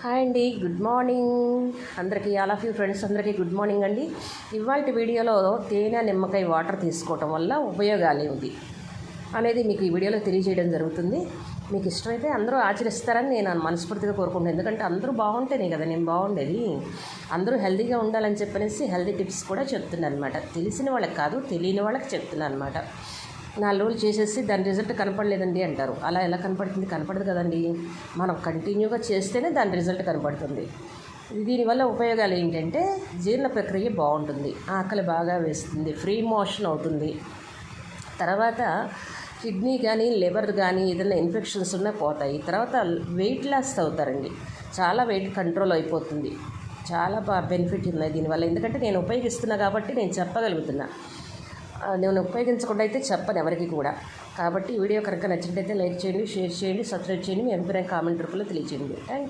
Hi అండి, good morning అందరికీ. All of you friends అందరికీ గుడ్ మార్నింగ్ అండి. ఇవాళ వీడియోలో తేనె నిమ్మకాయ వాటర్ తీసుకోవటం వల్ల ఉపయోగాలు ఏమిటి అనేది మీకు ఈ వీడియోలో తెలియజేయడం జరుగుతుంది. మీకు ఇష్టమైతే అందరూ ఆచరిస్తారని నేను మనస్ఫూర్తిగా కోరుకుంటున్నాను. ఎందుకంటే అందరూ బాగుంటేనే కదా నేను బాగుండేది. అందరూ హెల్తీగా ఉండాలని చెప్పనేసి హెల్తీ టిప్స్ కూడా చెప్తున్నాను అనమాట. తెలిసిన వాళ్ళకి కాదు, తెలియని వాళ్ళకి చెప్తున్నాను అనమాట. 4 రోజులు చేసేసి దాని రిజల్ట్ కనపడలేదండి అంటారు. అలా ఎలా కనపడుతుంది? కనపడదు కదండి. మనం కంటిన్యూగా చేస్తేనే దాని రిజల్ట్ కనపడుతుంది. దీనివల్ల ఉపయోగాలు ఏంటంటే జీర్ణ ప్రక్రియ బాగుంటుంది, ఆకలి బాగా వేస్తుంది, ఫ్రీ మోషన్ అవుతుంది. తర్వాత కిడ్నీ కానీ లివర్ కానీ ఏదైనా ఇన్ఫెక్షన్స్ ఉన్నా పోతాయి. తర్వాత వెయిట్ లాస్ అవుతారండి. చాలా వెయిట్ కంట్రోల్ అయిపోతుంది. చాలా బెనిఫిట్ ఉన్నాయి దీనివల్ల. ఎందుకంటే నేను ఉపయోగిస్తున్నా కాబట్టి నేను చెప్పగలుగుతున్నా. నేను ఉపయోగించకుండా అయితే చెప్పను ఎవరికి కూడా. కాబట్టి వీడియో కనుక నచ్చినట్టయితే లైక్ చేయండి, షేర్ చేయండి, సబ్స్క్రైబ్ చేయండి. మీ అభిప్రాయం కామెంట్ రూపంలో తెలియజేయండి. Thank you.